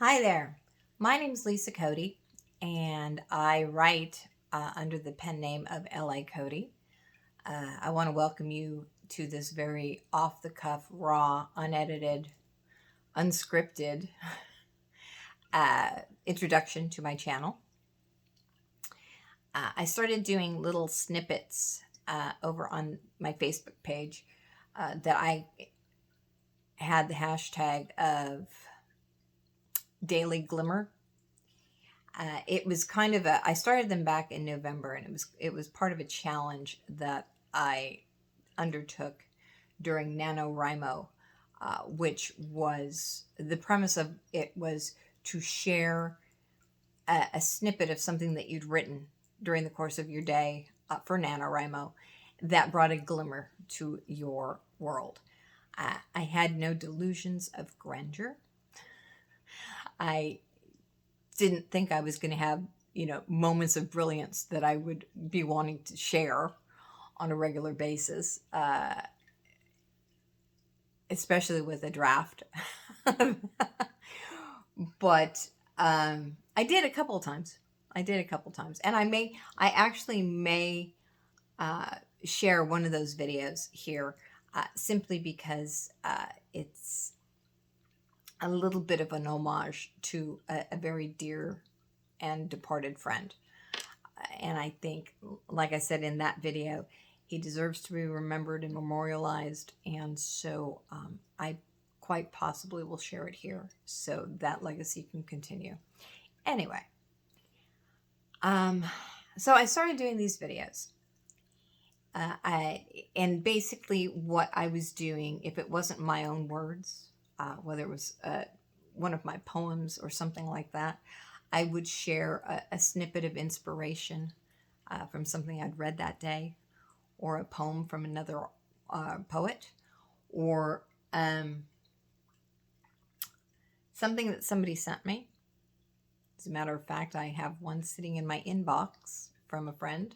Hi there. My name's Lisa Cody, and I write under the pen name of L.A.Cody. I want to welcome you to this very off the cuff, raw, unedited, unscripted introduction to my channel. I started doing little snippets over on my Facebook page that I had the hashtag of Daily Glimmer. It was kind of I started them back in November, and it was part of a challenge that I undertook during NaNoWriMo, which was the premise of it was to share a snippet of something that you'd written during the course of your day for NaNoWriMo that brought a glimmer to your world. I had no delusions of grandeur. I didn't think I was going to have, moments of brilliance that I would be wanting to share on a regular basis, especially with a draft. But I did a couple of times. And I actually may share one of those videos here simply because it's a little bit of an homage to a very dear and departed friend. And I think, like I said in that video, he deserves to be remembered and memorialized. And so I quite possibly will share it here so that legacy can continue. Anyway, so I started doing these videos. And basically what I was doing, if it wasn't my own words, whether it was one of my poems or something like that, I would share a snippet of inspiration from something I'd read that day, or a poem from another poet, or something that somebody sent me. As a matter of fact, I have one sitting in my inbox from a friend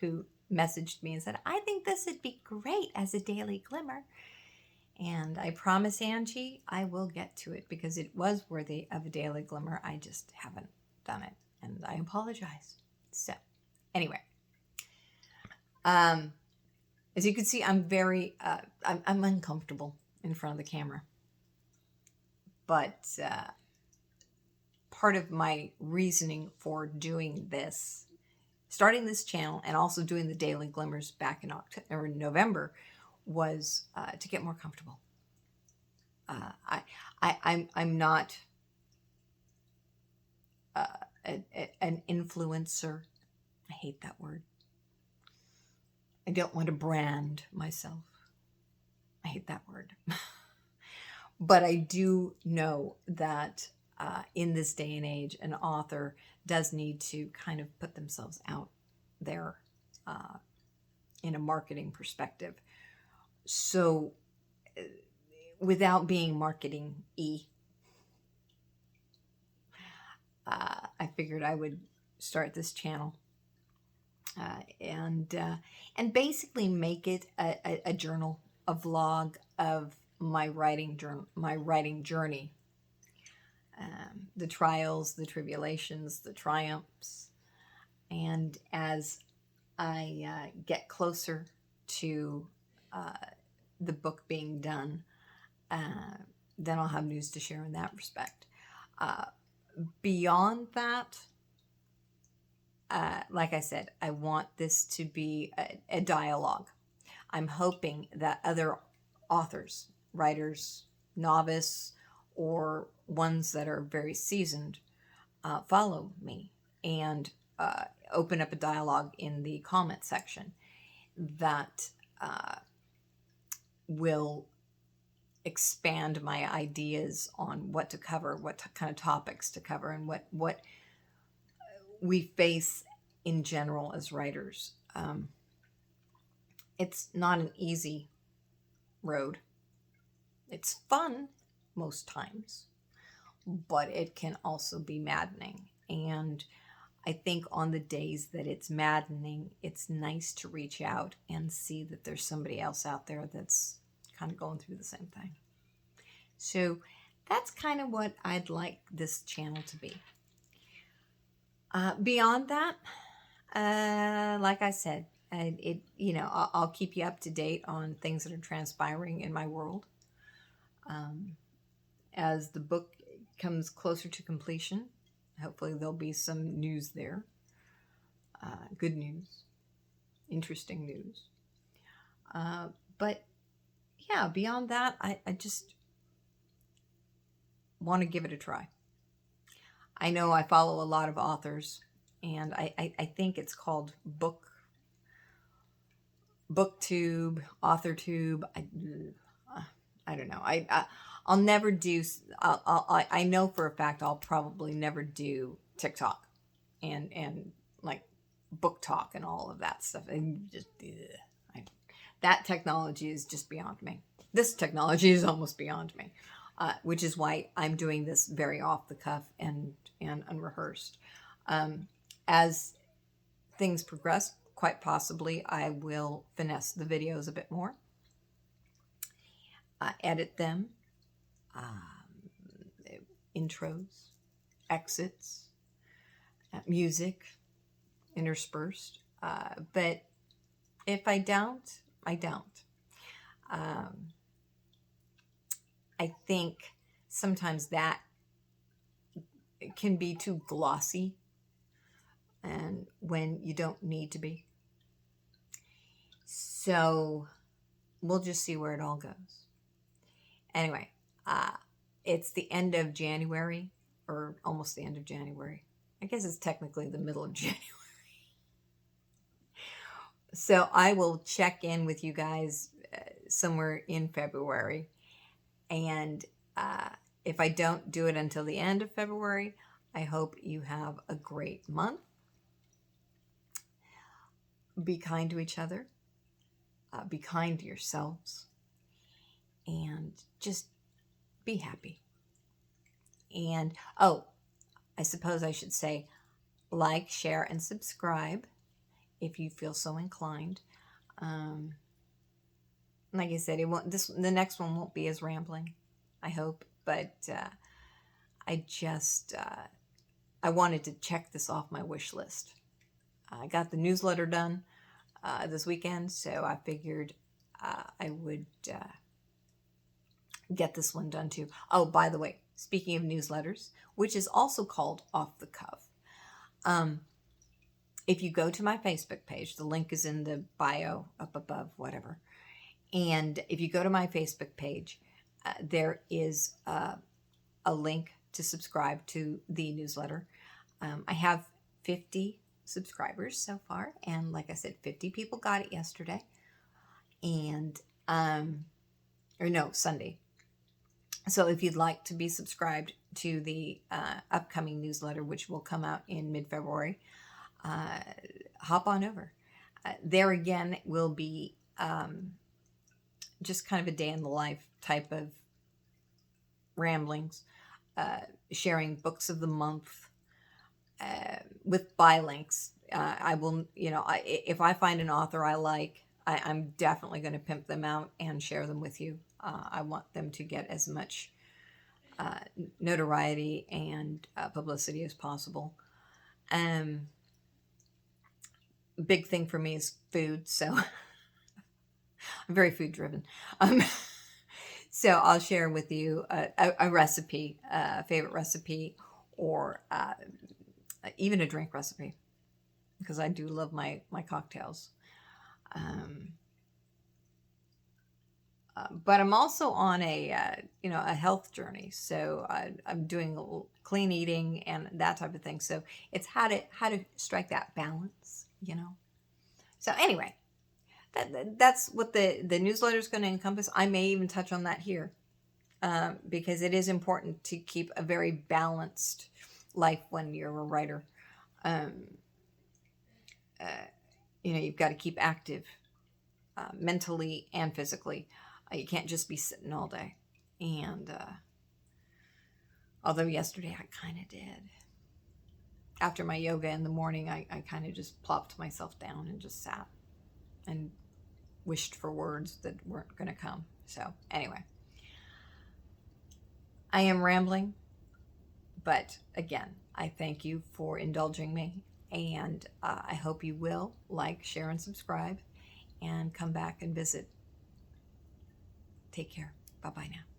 who messaged me and said, "I think this would be great as a daily glimmer." And I promise, Angie, I will get to it because it was worthy of a daily glimmer. I just haven't done it, and I apologize. So, anyway, as you can see, I'm very, I'm uncomfortable in front of the camera. But part of my reasoning for doing this, starting this channel, and also doing the daily glimmers back in October or November, was to get more comfortable. I'm not an influencer. I hate that word. I don't want to brand myself. I hate that word. But I do know that in this day and age, an author does need to kind of put themselves out there in a marketing perspective. So without being marketing-y, I figured I would start this channel and basically make it a journal, a vlog of my writing journey, the trials, the tribulations, the triumphs. And as I get closer to the book being done, then I'll have news to share in that respect. Beyond that, like I said, I want this to be a dialogue. I'm hoping that other authors, writers, novice, or ones that are very seasoned follow me and open up a dialogue in the comment section that will expand my ideas on what to cover, what kind of topics to cover, and what we face in general as writers. It's not an easy road. It's fun most times, but it can also be maddening. And I think on the days that it's maddening, it's nice to reach out and see that there's somebody else out there that's kind of going through the same thing. So that's kind of what I'd like this channel to be. Beyond that, like I said, I'll keep you up to date on things that are transpiring in my world. As the book comes closer to completion, hopefully there'll be some news there. Good news, interesting news. But yeah, beyond that, I just want to give it a try. I know I follow a lot of authors, and I think it's called BookTube, AuthorTube. I don't know. I'll never do. I know for a fact I'll probably never do TikTok, and like book talk and all of that stuff. And just that technology is just beyond me. This technology is almost beyond me, which is why I'm doing this very off the cuff and unrehearsed. As things progress, quite possibly I will finesse the videos a bit more, edit them, intros, exits, music interspersed. But if I don't, I don't. I think sometimes that can be too glossy, and when you don't need to be. So we'll just see where it all goes. Anyway, it's the end of January, or almost the end of January. I guess it's technically the middle of January. So I will check in with you guys somewhere in February. And if I don't do it until the end of February, I hope you have a great month. Be kind to each other. Be kind to yourselves. And just be happy. And, I suppose I should say, like, share, and subscribe if you feel so inclined. Like I said, the next one won't be as rambling, I hope. But I wanted to check this off my wish list. I got the newsletter done this weekend, so I figured I would get this one done too. Oh, by the way, speaking of newsletters, which is also called Off the Cuff, if you go to my Facebook page, the link is in the bio up above, whatever. And if you go to my Facebook page, there is a link to subscribe to the newsletter. I have 50 subscribers so far, and like I said, 50 people got it yesterday, and Sunday. So if you'd like to be subscribed to the upcoming newsletter, which will come out in mid-February, hop on over. There again will be just kind of a day in the life type of ramblings, sharing books of the month with buy links. I will, if I find an author I like, I'm definitely going to pimp them out and share them with you. I want them to get as much notoriety and publicity as possible. Big thing for me is food, so I'm very food driven. So I'll share with you a recipe, a favorite recipe, or even a drink recipe, because I do love my cocktails. But I'm also on a health journey. So I'm doing clean eating and that type of thing. So it's how to strike that balance, So anyway, that's what the newsletter is going to encompass. I may even touch on that here because it is important to keep a very balanced life when you're a writer. You've got to keep active mentally and physically. You can't just be sitting all day. And although yesterday I kind of did. After my yoga in the morning, I kind of just plopped myself down and just sat and wished for words that weren't going to come. So anyway, I am rambling, but again, I thank you for indulging me, and I hope you will like, share, and subscribe, and come back and visit. Take care. Bye-bye now.